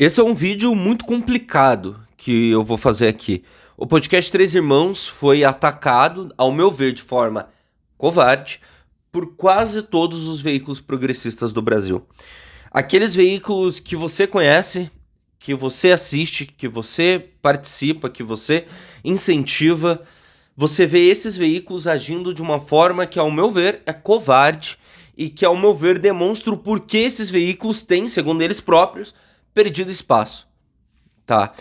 Esse é um vídeo muito complicado que eu vou fazer aqui. O podcast Três Irmãos foi atacado, ao meu ver, de forma covarde, por quase todos os veículos progressistas do Brasil. Aqueles veículos que você conhece, que você assiste, que você participa, que você incentiva, você vê esses veículos agindo de uma forma que, ao meu ver, é covarde e que, ao meu ver, demonstra o porquê esses veículos têm, segundo eles próprios, perdido espaço, tá?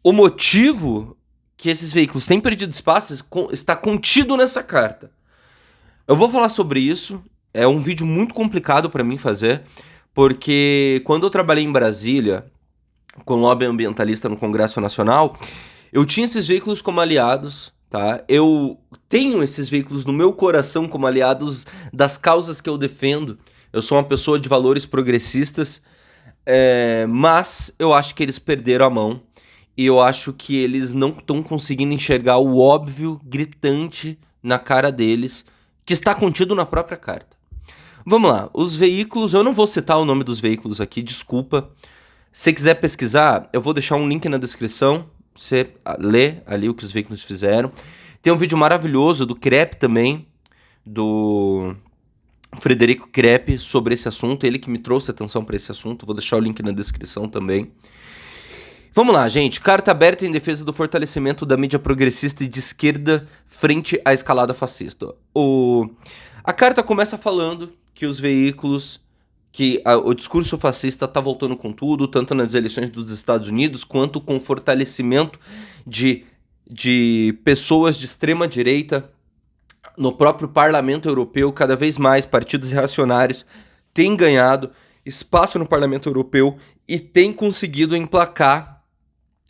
O motivo que esses veículos têm perdido espaço está contido nessa carta. Eu vou falar sobre isso, é um vídeo muito complicado para mim fazer, porque quando eu trabalhei em Brasília, com lobby ambientalista no Congresso Nacional, eu tinha esses veículos como aliados, tá? Eu tenho esses veículos no meu coração como aliados das causas que eu defendo. Eu sou uma pessoa de valores progressistas, mas eu acho que eles perderam a mão e eu acho que eles não estão conseguindo enxergar o óbvio, gritante na cara deles, que está contido na própria carta. Vamos lá, os veículos, eu não vou citar o nome dos veículos aqui, desculpa. Se quiser pesquisar, eu vou deixar um link na descrição, você lê ali o que os veículos fizeram. Tem um vídeo maravilhoso do Crepe também, do Frederico Crepe, sobre esse assunto, ele que me trouxe atenção para esse assunto, vou deixar o link na descrição também. Vamos lá, gente, carta aberta em defesa do fortalecimento da mídia progressista e de esquerda frente à escalada fascista. A carta começa falando que os veículos, o discurso fascista está voltando com tudo, tanto nas eleições dos Estados Unidos, quanto com o fortalecimento de pessoas de extrema direita no próprio Parlamento Europeu. Cada vez mais partidos reacionários têm ganhado espaço no Parlamento Europeu e têm conseguido emplacar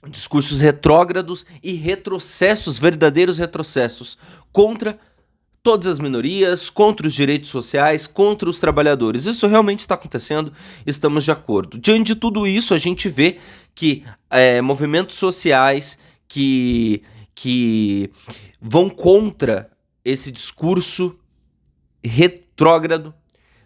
discursos retrógrados e retrocessos, verdadeiros retrocessos, contra todas as minorias, contra os direitos sociais, contra os trabalhadores. Isso realmente está acontecendo, estamos de acordo. Diante de tudo isso, a gente vê que movimentos sociais que vão contra esse discurso retrógrado,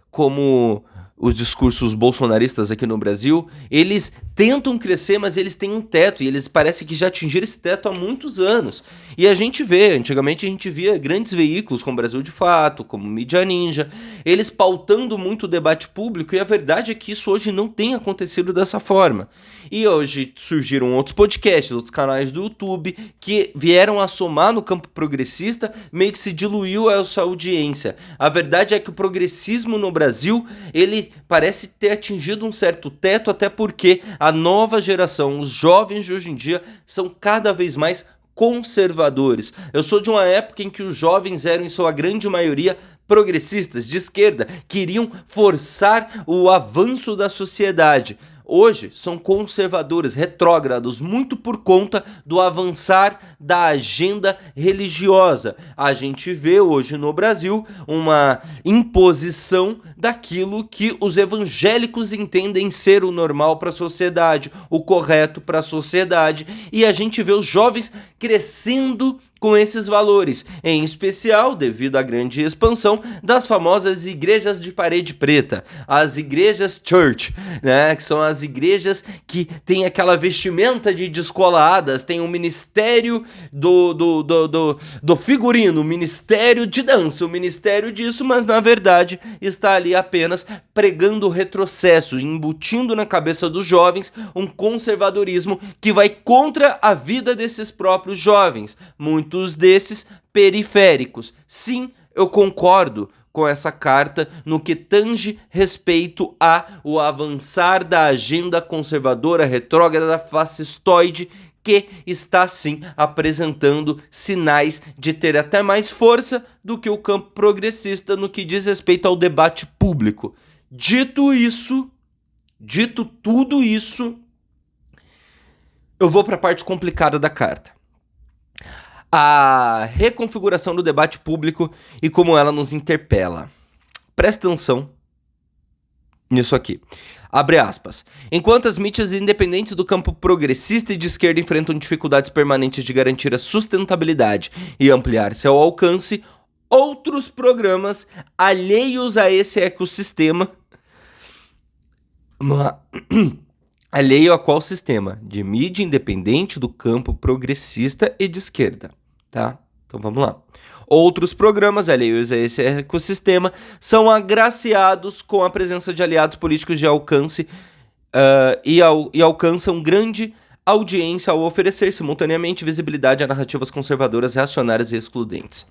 como os discursos bolsonaristas aqui no Brasil, eles tentam crescer, mas eles têm um teto, e eles parecem que já atingiram esse teto há muitos anos. E a gente vê, antigamente a gente via grandes veículos como Brasil de Fato, como Mídia Ninja, eles pautando muito o debate público, e a verdade é que isso hoje não tem acontecido dessa forma. E hoje surgiram outros podcasts, outros canais do YouTube, que vieram a somar no campo progressista, meio que se diluiu essa audiência. A verdade é que o progressismo no Brasil, ele parece ter atingido um certo teto, até porque a nova geração, os jovens de hoje em dia, são cada vez mais conservadores. Eu sou de uma época em que os jovens eram, em sua grande maioria, progressistas, de esquerda, queriam forçar o avanço da sociedade. Hoje são conservadores, retrógrados, muito por conta do avançar da agenda religiosa. A gente vê hoje no Brasil uma imposição daquilo que os evangélicos entendem ser o normal para a sociedade, o correto para a sociedade, e a gente vê os jovens crescendo com esses valores, em especial devido à grande expansão das famosas igrejas de parede preta, as igrejas church, né, que são as igrejas que tem aquela vestimenta de descoladas, tem o ministério do figurino, o ministério de dança, o ministério disso, mas na verdade está ali apenas pregando o retrocesso, embutindo na cabeça dos jovens um conservadorismo que vai contra a vida desses próprios jovens, muitos desses periféricos. Sim, eu concordo com essa carta no que tange respeito ao avançar da agenda conservadora, retrógrada, fascistoide, que está sim apresentando sinais de ter até mais força do que o campo progressista no que diz respeito ao debate público. Dito tudo isso, eu vou para a parte complicada da carta. A reconfiguração do debate público e como ela nos interpela. Presta atenção nisso aqui. Abre aspas. Enquanto as mídias independentes do campo progressista e de esquerda enfrentam dificuldades permanentes de garantir a sustentabilidade e ampliar seu alcance, outros programas alheios a esse ecossistema alheio a qual sistema? De mídia independente do campo progressista e de esquerda, tá? Então vamos lá. Outros programas alheios a esse ecossistema são agraciados com a presença de aliados políticos de alcance e alcançam grande audiência ao oferecer simultaneamente visibilidade a narrativas conservadoras, reacionárias e excludentes.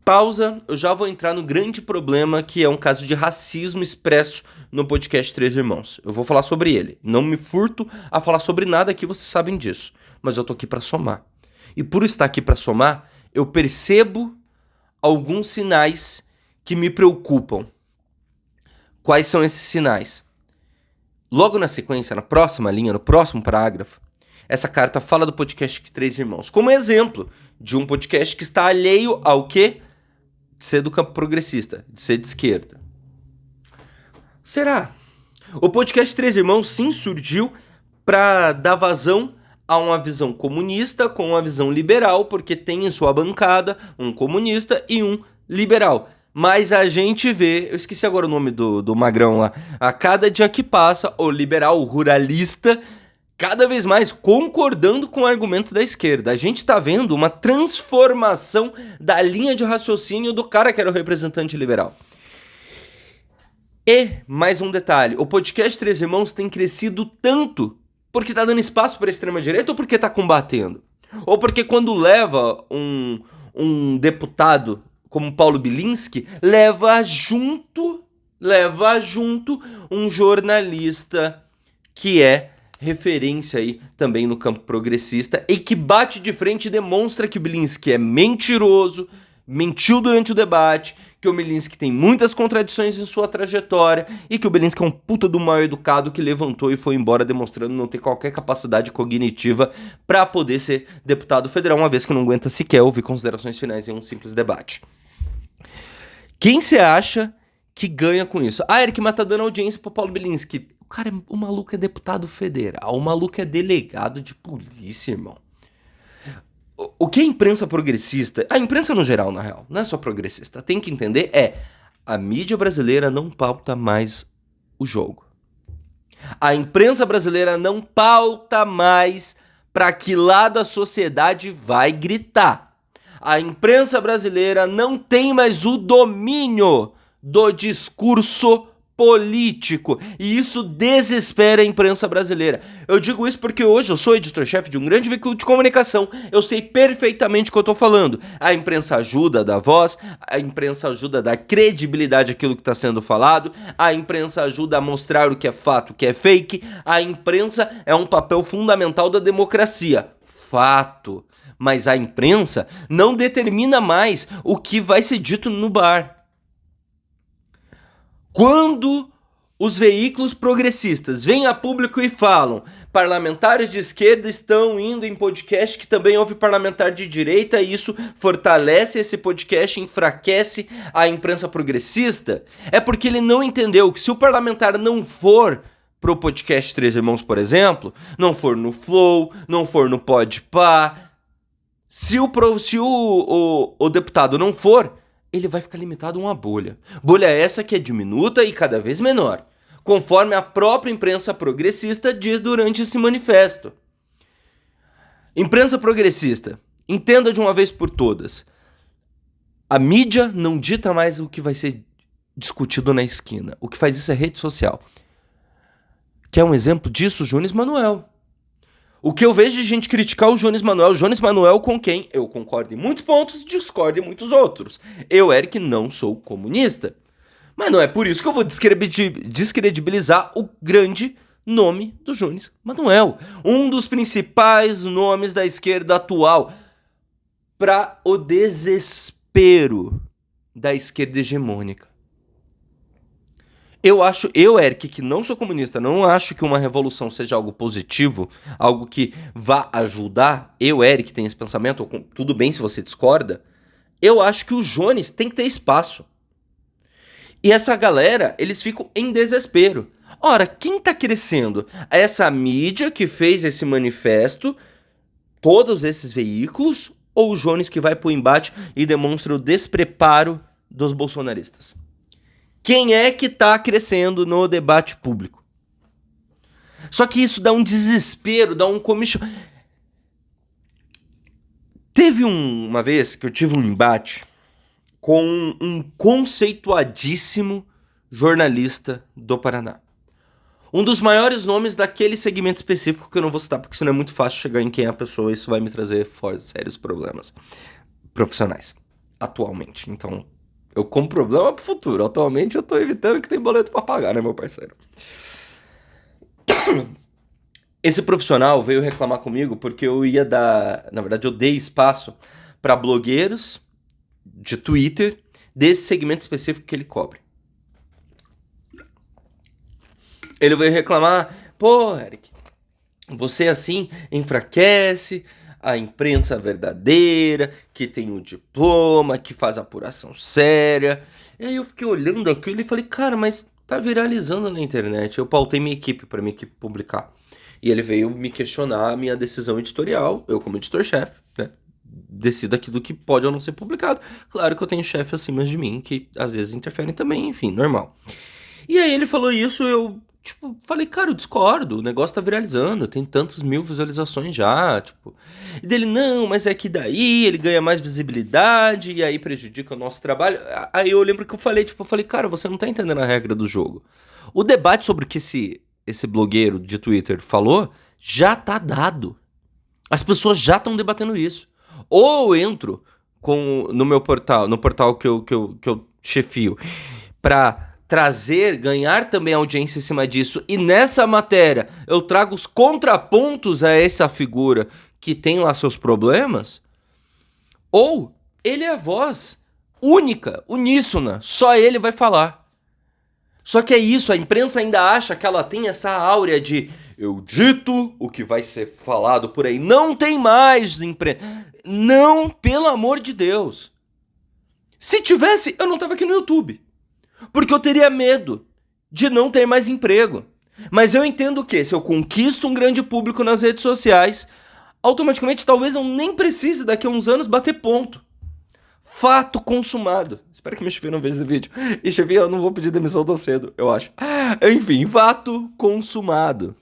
Pausa, eu já vou entrar no grande problema que é um caso de racismo expresso no podcast Três Irmãos. Eu vou falar sobre ele. Não me furto a falar sobre nada aqui, vocês sabem disso. Mas eu tô aqui pra somar. E por estar aqui pra somar, eu percebo alguns sinais que me preocupam. Quais são esses sinais? Logo na sequência, na próxima linha, no próximo parágrafo, essa carta fala do podcast Três Irmãos como exemplo de um podcast que está alheio ao quê? De ser do campo progressista, de ser de esquerda. Será? O podcast Três Irmãos sim surgiu para dar vazão a uma visão comunista com uma visão liberal, porque tem em sua bancada um comunista e um liberal. Mas a gente vê, eu esqueci agora o nome do magrão lá, a cada dia que passa, o liberal, o ruralista, cada vez mais concordando com argumentos da esquerda. A gente tá vendo uma transformação da linha de raciocínio do cara que era o representante liberal. E, mais um detalhe, o podcast Três Irmãos tem crescido tanto porque tá dando espaço para a extrema-direita ou porque tá combatendo? Ou porque quando leva um deputado como Paulo Bilinski, leva junto um jornalista que é referência aí também no campo progressista e que bate de frente e demonstra que o Bilinski é mentiroso, mentiu durante o debate, que o Bilinski tem muitas contradições em sua trajetória e que o Bilinski é um puta do mal educado que levantou e foi embora demonstrando não ter qualquer capacidade cognitiva para poder ser deputado federal, uma vez que não aguenta sequer ouvir considerações finais em um simples debate. Quem você acha que ganha com isso? Ah, Eric, mas tá dando audiência pro Paulo Bilinski. O maluco é deputado federal, o maluco é delegado de polícia, irmão. O que a imprensa progressista, a imprensa no geral, na real, não é só progressista, tem que entender a mídia brasileira não pauta mais o jogo. A imprensa brasileira não pauta mais para que lado a sociedade vai gritar. A imprensa brasileira não tem mais o domínio do discurso político, e isso desespera a imprensa brasileira. Eu digo isso porque hoje eu sou editor-chefe de um grande veículo de comunicação, eu sei perfeitamente o que eu tô falando. A imprensa ajuda a dar voz, a imprensa ajuda a dar credibilidade àquilo que está sendo falado, a imprensa ajuda a mostrar o que é fato, o que é fake, a imprensa é um papel fundamental da democracia. Fato. Mas a imprensa não determina mais o que vai ser dito no bar. Quando os veículos progressistas vêm a público e falam parlamentares de esquerda estão indo em podcast que também houve parlamentar de direita e isso fortalece esse podcast, enfraquece a imprensa progressista, é porque ele não entendeu que se o parlamentar não for pro podcast Três Irmãos, por exemplo, não for no Flow, não for no Podpah, se o deputado não for, ele vai ficar limitado a uma bolha. Bolha essa que é diminuta e cada vez menor, conforme a própria imprensa progressista diz durante esse manifesto. Imprensa progressista, entenda de uma vez por todas. A mídia não dita mais o que vai ser discutido na esquina. O que faz isso é rede social. Quer um exemplo disso? Jones Manuel. O que eu vejo de gente criticar o Jones Manuel com quem eu concordo em muitos pontos, discordo em muitos outros. Eu, Eric, não sou comunista. Mas não é por isso que eu vou descredibilizar o grande nome do Jones Manuel. Um dos principais nomes da esquerda atual. Para o desespero da esquerda hegemônica. Eu, Eric, que não sou comunista, não acho que uma revolução seja algo positivo, algo que vá ajudar. Eu, Eric, tenho esse pensamento, tudo bem se você discorda. Eu acho que o Jones tem que ter espaço. E essa galera, eles ficam em desespero. Ora, quem tá crescendo? Essa mídia que fez esse manifesto, todos esses veículos, ou o Jones que vai pro embate e demonstra o despreparo dos bolsonaristas? Quem é que tá crescendo no debate público? Só que isso dá um desespero, dá um comichão. Teve uma vez que eu tive um embate com um conceituadíssimo jornalista do Paraná. Um dos maiores nomes daquele segmento específico que eu não vou citar, porque senão é muito fácil chegar em quem é a pessoa e isso vai me trazer sérios problemas profissionais, atualmente. Então, eu como problema pro futuro. Atualmente eu tô evitando que tem boleto pra pagar, né, meu parceiro? Esse profissional veio reclamar comigo porque eu ia dar... Na verdade, eu dei espaço para blogueiros de Twitter desse segmento específico que ele cobre. Ele veio reclamar, pô, Eric, você assim enfraquece a imprensa verdadeira, que tem um diploma, que faz apuração séria. E aí eu fiquei olhando aquilo e falei, cara, mas tá viralizando na internet. Eu pautei minha equipe para minha equipe publicar. E ele veio me questionar a minha decisão editorial, eu como editor-chefe, né? Decido aquilo que pode ou não ser publicado. Claro que eu tenho chefe acima de mim, que às vezes interferem também, enfim, normal. E aí ele falou isso, eu, falei, cara, eu discordo, o negócio tá viralizando, tem tantos mil visualizações já, E dele, não, mas é que daí ele ganha mais visibilidade e aí prejudica o nosso trabalho. Aí eu lembro que eu falei, cara, você não tá entendendo a regra do jogo. O debate sobre o que esse blogueiro de Twitter falou já tá dado. As pessoas já estão debatendo isso. Ou eu entro no meu portal, no portal que eu chefio, pra ganhar também audiência em cima disso, e nessa matéria eu trago os contrapontos a essa figura que tem lá seus problemas, ou ele é a voz única, uníssona, só ele vai falar. Só que é isso, a imprensa ainda acha que ela tem essa áurea de eu dito o que vai ser falado por aí. Não tem mais imprensa. Não, pelo amor de Deus. Se tivesse, eu não tava aqui no YouTube. Porque eu teria medo de não ter mais emprego. Mas eu entendo que se eu conquisto um grande público nas redes sociais, automaticamente talvez eu nem precise daqui a uns anos bater ponto. Fato consumado. Espero que meu chefe não veja esse vídeo. E chefe, eu não vou pedir demissão tão cedo, eu acho. Enfim, fato consumado.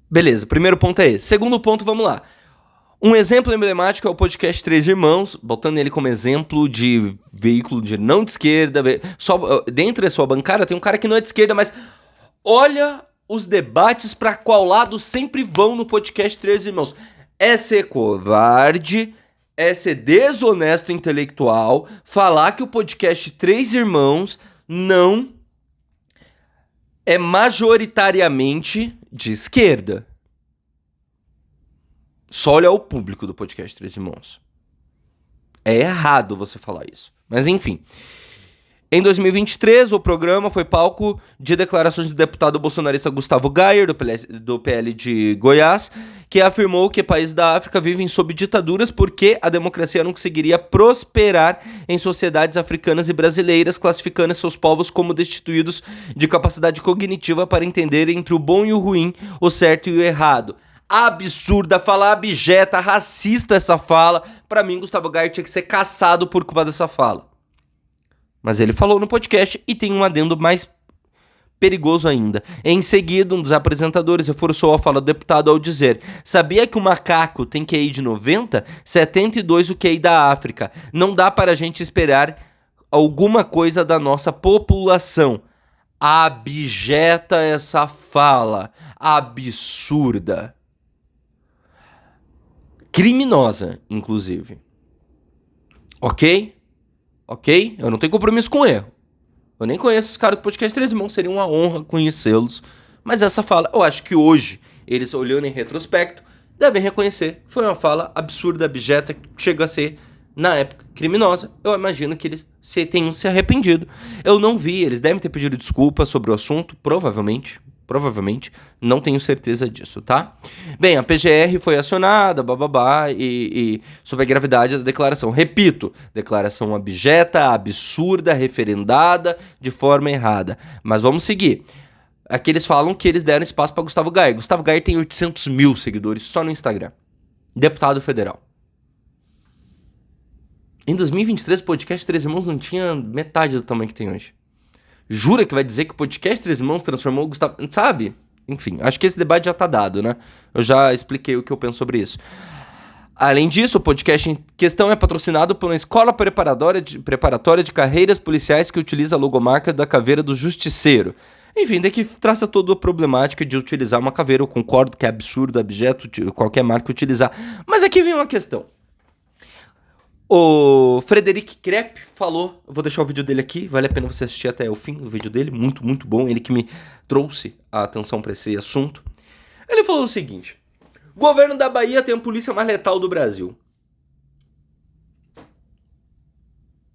Beleza, primeiro ponto é esse. Segundo ponto, vamos lá. Um exemplo emblemático é o podcast Três Irmãos, botando ele como exemplo de veículo de não de esquerda. Só dentro da sua bancada tem um cara que não é de esquerda, mas olha os debates para qual lado sempre vão no podcast Três Irmãos. É ser covarde, é ser desonesto intelectual, falar que o podcast Três Irmãos não é majoritariamente de esquerda. Só olhar o público do podcast Três Irmãos. É errado você falar isso. Mas enfim. Em 2023, o programa foi palco de declarações do deputado bolsonarista Gustavo Gayer, do PL de Goiás, que afirmou que países da África vivem sob ditaduras porque a democracia não conseguiria prosperar em sociedades africanas e brasileiras, classificando seus povos como destituídos de capacidade cognitiva para entender entre o bom e o ruim, o certo e o errado. Absurda, fala abjeta, racista essa fala. Pra mim, Gustavo Gayer tinha que ser caçado por culpa dessa fala. Mas ele falou no podcast e tem um adendo mais perigoso ainda. Em seguida, um dos apresentadores reforçou a fala do deputado ao dizer: sabia que o macaco tem QI de 90? 72 o QI da África. Não dá para a gente esperar alguma coisa da nossa população. Abjeta essa fala. Absurda. Criminosa, inclusive. Ok? Ok? Eu não tenho compromisso com erro. Eu nem conheço os caras do podcast Três Irmãos, seria uma honra conhecê-los. Mas essa fala, eu acho que hoje, eles olhando em retrospecto, devem reconhecer que foi uma fala absurda, abjeta, que chega a ser, na época, criminosa. Eu imagino que eles tenham se arrependido. Eu não vi, eles devem ter pedido desculpa sobre o assunto, provavelmente, não tenho certeza disso, tá? Bem, a PGR foi acionada, bababá, e sobre a gravidade da declaração. Repito, declaração abjeta, absurda, referendada de forma errada. Mas vamos seguir. Aqui eles falam que eles deram espaço para Gustavo Gayer. Gustavo Gayer tem 800 mil seguidores só no Instagram. Deputado federal. Em 2023, o podcast Três Irmãos não tinha metade do tamanho que tem hoje. Jura que vai dizer que o podcast Três Irmãos transformou o Gustavo... Sabe? Enfim, acho que esse debate já tá dado, né? Eu já expliquei o que eu penso sobre isso. Além disso, o podcast em questão é patrocinado por uma escola preparatória de carreiras policiais que utiliza a logomarca da caveira do Justiceiro. Enfim, daqui traça toda a problemática de utilizar uma caveira. Eu concordo que é absurdo, abjeto, qualquer marca utilizar. Mas aqui vem uma questão. O Frederic Krepp falou, eu vou deixar o vídeo dele aqui, vale a pena você assistir até o fim do vídeo dele, muito, muito bom, ele que me trouxe a atenção para esse assunto. Ele falou o seguinte: o governo da Bahia tem a polícia mais letal do Brasil.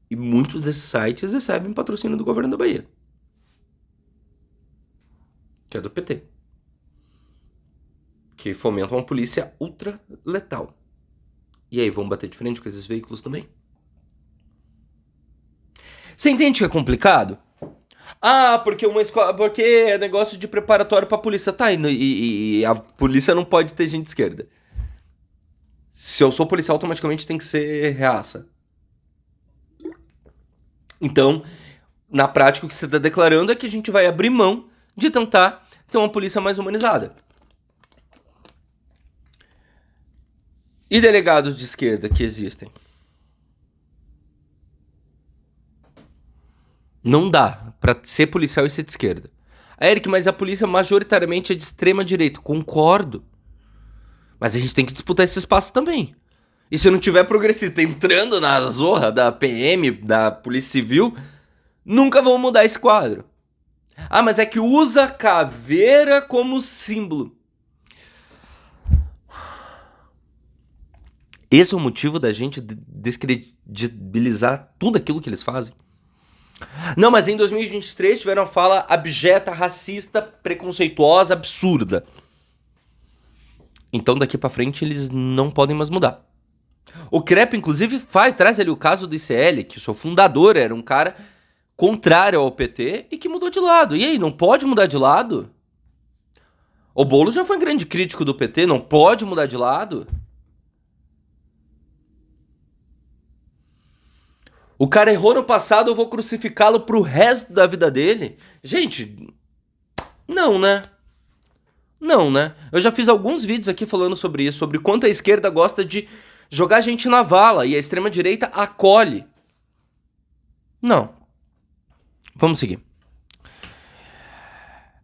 E muitos desses sites recebem patrocínio do governo da Bahia, que é do PT, que fomenta uma polícia ultra letal. E aí, vão bater de frente com esses veículos também? Você entende que é complicado? Ah, porque uma escola, porque é negócio de preparatório pra polícia. Tá, e a polícia não pode ter gente de esquerda. Se eu sou policial, automaticamente tem que ser reaça. Então, na prática, o que você tá declarando é que a gente vai abrir mão de tentar ter uma polícia mais humanizada. E delegados de esquerda que existem? Não dá pra ser policial e ser de esquerda. Eric, mas a polícia majoritariamente é de extrema direita. Concordo. Mas a gente tem que disputar esse espaço também. E se não tiver progressista entrando na zorra da PM, da Polícia Civil, nunca vão mudar esse quadro. Ah, mas é que usa caveira como símbolo. Esse é o motivo da gente descredibilizar tudo aquilo que eles fazem? Não, mas em 2023 tiveram uma fala abjeta, racista, preconceituosa, absurda. Então daqui pra frente eles não podem mais mudar. O Krepp, inclusive, traz ali o caso do ICL, que o seu fundador era um cara contrário ao PT e que mudou de lado. E aí, não pode mudar de lado? O Boulos já foi um grande crítico do PT, não pode mudar de lado? O cara errou no passado, eu vou crucificá-lo pro resto da vida dele? Gente, não, né? Não, né? Eu já fiz alguns vídeos aqui falando sobre isso, sobre quanto a esquerda gosta de jogar gente na vala e a extrema-direita acolhe. Não. Vamos seguir.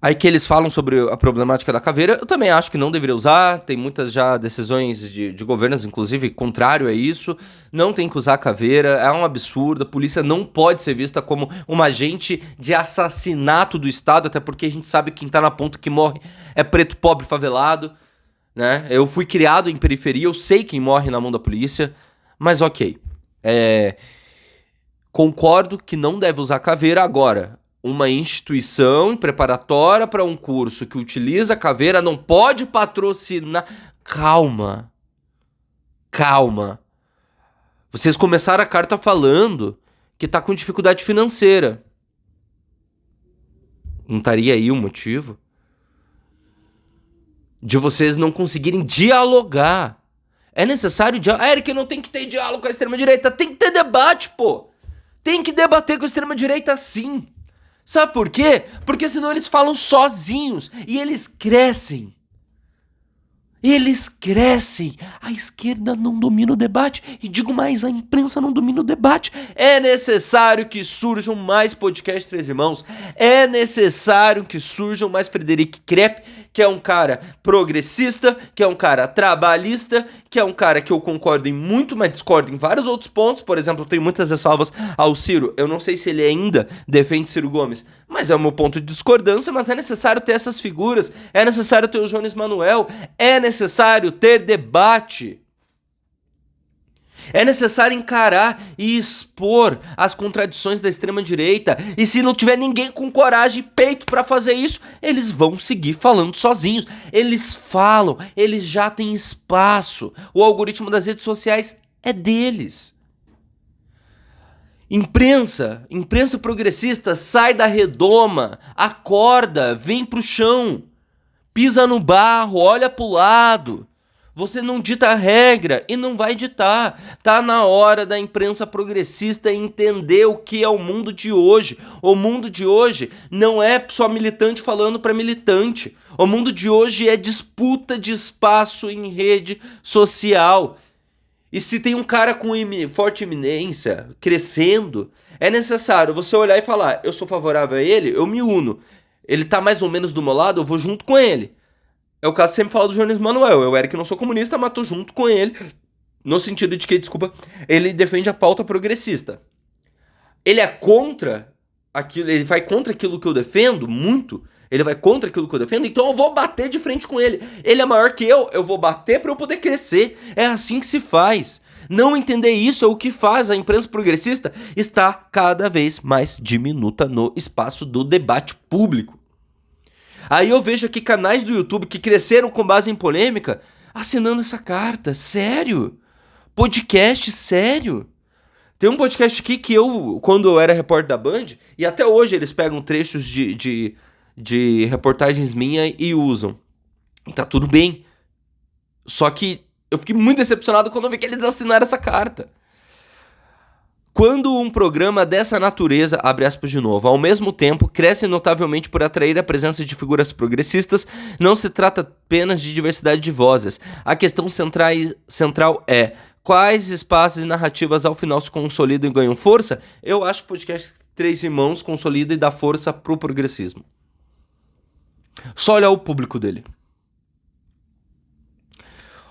Aí que eles falam sobre a problemática da caveira, eu também acho que não deveria usar, tem muitas já decisões de governos, inclusive, contrário a isso, não tem que usar a caveira, é um absurdo, a polícia não pode ser vista como um agente de assassinato do Estado, até porque a gente sabe que quem tá na ponta que morre é preto, pobre, favelado, né? Eu fui criado em periferia, eu sei quem morre na mão da polícia, mas ok. Concordo que não deve usar caveira agora. Uma instituição preparatória para um curso que utiliza a caveira não pode patrocinar. Calma. Calma. Vocês começaram a carta falando que tá com dificuldade financeira. Não estaria aí o motivo? De vocês não conseguirem dialogar. É necessário diálogo. Eric, não tem que ter diálogo com a extrema-direita. Tem que ter debate, pô. Tem que debater com a extrema-direita sim. Sabe por quê? Porque senão eles falam sozinhos e eles crescem. Eles crescem. A esquerda não domina o debate e digo mais, a imprensa não domina o debate. É necessário que surjam mais podcasts Três Irmãos. É necessário que surjam mais Frederic Krepp, que é um cara progressista, que é um cara trabalhista, que é um cara que eu concordo em muito, mas discordo em vários outros pontos. Por exemplo, eu tenho muitas ressalvas ao Ciro. Eu não sei se ele ainda defende Ciro Gomes, mas é o meu ponto de discordância. Mas é necessário ter essas figuras, é necessário ter o Jones Manuel, é necessário ter debate. É necessário encarar e expor as contradições da extrema-direita. E se não tiver ninguém com coragem e peito pra fazer isso, eles vão seguir falando sozinhos. Eles falam, eles já têm espaço. O algoritmo das redes sociais é deles. Imprensa progressista, sai da redoma, acorda, vem pro chão, pisa no barro, olha pro lado. Você não dita a regra e não vai ditar. Tá na hora da imprensa progressista entender o que é o mundo de hoje. O mundo de hoje não é só militante falando para militante. O mundo de hoje é disputa de espaço em rede social. E se tem um cara com forte eminência crescendo, é necessário você olhar e falar: eu sou favorável a ele, eu me uno. Ele tá mais ou menos do meu lado, eu vou junto com ele. É o caso que sempre fala do Jones Manuel. Eu, Eric, não sou comunista, mas tô junto com ele. No sentido de que, desculpa, ele defende a pauta progressista. Ele é contra aquilo, ele vai contra aquilo que eu defendo, muito. Ele vai contra aquilo que eu defendo, então eu vou bater de frente com ele. Ele é maior que eu vou bater pra eu poder crescer. É assim que se faz. Não entender isso é o que faz a imprensa progressista estar cada vez mais diminuta no espaço do debate público. Aí eu vejo aqui canais do YouTube que cresceram com base em polêmica assinando essa carta. Sério? Podcast sério? Tem um podcast aqui que eu, quando eu era repórter da Band, e até hoje eles pegam trechos de reportagens minhas e usam. E tá tudo bem. Só que eu fiquei muito decepcionado quando eu vi que eles assinaram essa carta. Quando um programa dessa natureza, abre aspas de novo, ao mesmo tempo cresce notavelmente por atrair a presença de figuras progressistas, não se trata apenas de diversidade de vozes. A questão central é: quais espaços e narrativas ao final se consolidam e ganham força? Eu acho que o podcast Três Irmãos consolida e dá força pro progressismo. Só olhar o público dele.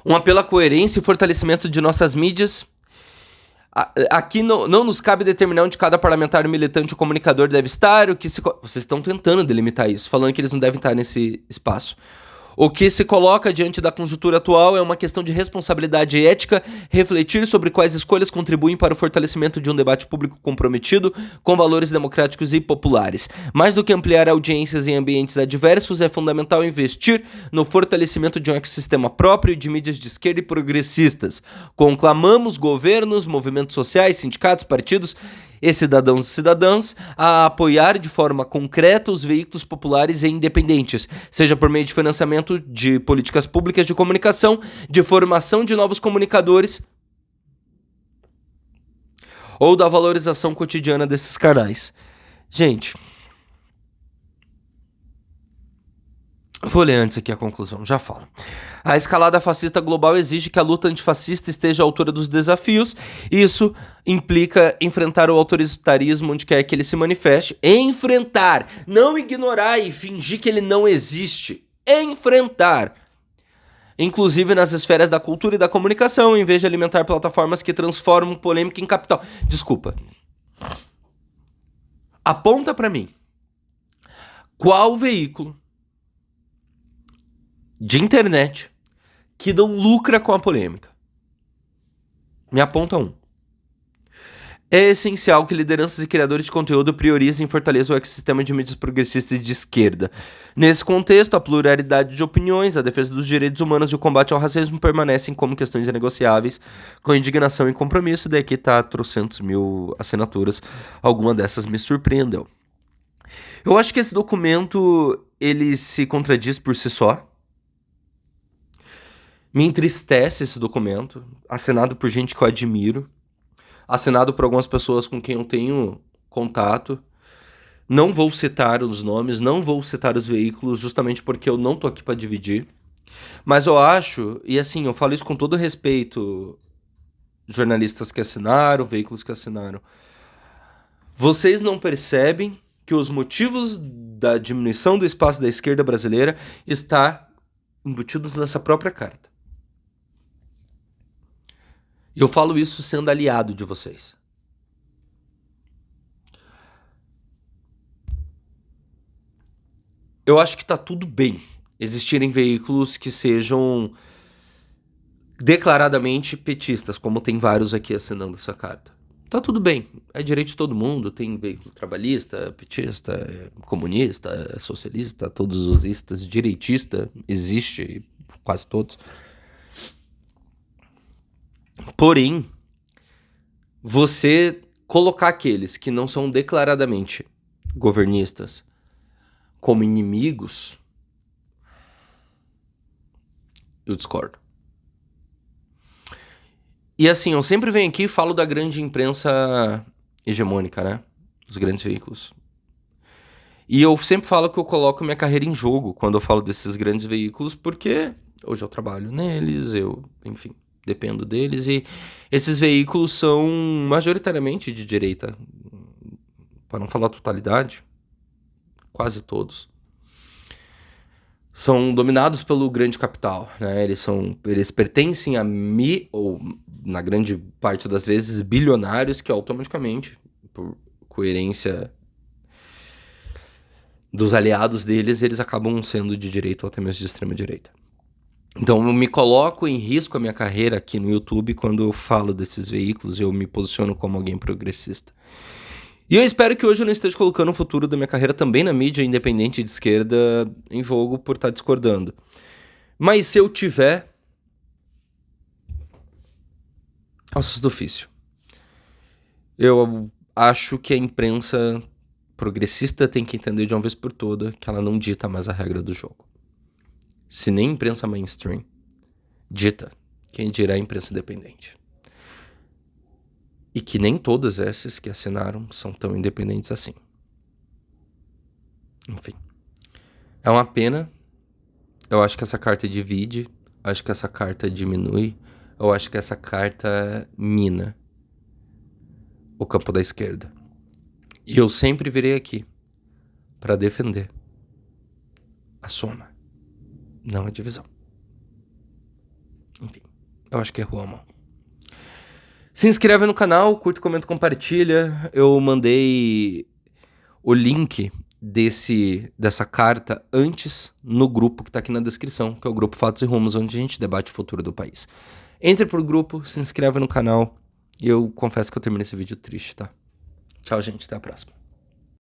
Um apelo à coerência e fortalecimento de nossas mídias. Aqui não nos cabe determinar onde cada parlamentar, militante ou comunicador deve estar. Vocês estão tentando delimitar isso, falando que eles não devem estar nesse espaço. O que se coloca diante da conjuntura atual é uma questão de responsabilidade ética, refletir sobre quais escolhas contribuem para o fortalecimento de um debate público comprometido com valores democráticos e populares. Mais do que ampliar audiências em ambientes adversos, é fundamental investir no fortalecimento de um ecossistema próprio de mídias de esquerda e progressistas. Conclamamos governos, movimentos sociais, sindicatos, partidos e cidadãos e cidadãs a apoiar de forma concreta os veículos populares e independentes, seja por meio de financiamento de políticas públicas de comunicação, de formação de novos comunicadores ou da valorização cotidiana desses canais. Gente, vou ler antes aqui a conclusão, já falo. A escalada fascista global exige que a luta antifascista esteja à altura dos desafios. Isso implica enfrentar o autoritarismo onde quer que ele se manifeste. Enfrentar, não ignorar e fingir que ele não existe. Enfrentar. Inclusive nas esferas da cultura e da comunicação, em vez de alimentar plataformas que transformam polêmica em capital. Desculpa. Aponta pra mim. Qual veículo de internet que não lucra com a polêmica? Me aponta um. É essencial que lideranças e criadores de conteúdo priorizem e fortaleçam o ecossistema de mídias progressistas de esquerda. Nesse contexto, a pluralidade de opiniões, a defesa dos direitos humanos e o combate ao racismo permanecem como questões inegociáveis, com indignação e compromisso. Daqui tá 300.000 assinaturas. Alguma dessas me surpreendeu. Eu acho que esse documento, ele se contradiz por si só. Me entristece esse documento, assinado por gente que eu admiro, assinado por algumas pessoas com quem eu tenho contato. Não vou citar os nomes, não vou citar os veículos, justamente porque eu não tô aqui pra dividir. Mas eu acho, e assim, eu falo isso com todo respeito, jornalistas que assinaram, veículos que assinaram. Vocês não percebem que os motivos da diminuição do espaço da esquerda brasileira está embutidos nessa própria carta. E eu falo isso sendo aliado de vocês. Eu acho que tá tudo bem existirem veículos que sejam declaradamente petistas, como tem vários aqui assinando essa carta. Tá tudo bem, é direito de todo mundo, tem veículo trabalhista, petista, comunista, socialista, todos os istas, direitista, existe, quase todos. Porém, você colocar aqueles que não são declaradamente governistas como inimigos, eu discordo. E assim, eu sempre venho aqui e falo da grande imprensa hegemônica, né? Os grandes veículos. E eu sempre falo que eu coloco minha carreira em jogo quando eu falo desses grandes veículos, porque hoje eu trabalho neles, enfim, dependo deles, e esses veículos são majoritariamente de direita, para não falar totalidade, quase todos. São dominados pelo grande capital, né? Eles pertencem ou na grande parte das vezes, bilionários que automaticamente, por coerência dos aliados deles, eles acabam sendo de direita ou até mesmo de extrema direita. Então eu me coloco em risco a minha carreira aqui no YouTube quando eu falo desses veículos e eu me posiciono como alguém progressista. E eu espero que hoje eu não esteja colocando o futuro da minha carreira também na mídia independente de esquerda em jogo por estar discordando. Mas se eu tiver... ossos do ofício. Eu acho que a imprensa progressista tem que entender de uma vez por toda que ela não dita mais a regra do jogo. Se nem a imprensa mainstream dita, quem dirá a imprensa independente. E que nem todas essas que assinaram são tão independentes assim. Enfim. É uma pena. Eu acho que essa carta divide. Acho que essa carta diminui. Eu acho que essa carta mina o campo da esquerda. E eu sempre virei aqui para defender a soma, não a divisão. Enfim, eu acho que errou a mão. Se inscreve no canal, curte, comenta, compartilha. Eu mandei o link dessa carta antes no grupo que tá aqui na descrição, que é o grupo Fatos e Rumos, onde a gente debate o futuro do país. Entre pro grupo, se inscreve no canal e eu confesso que eu terminei esse vídeo triste, tá? Tchau, gente, até a próxima.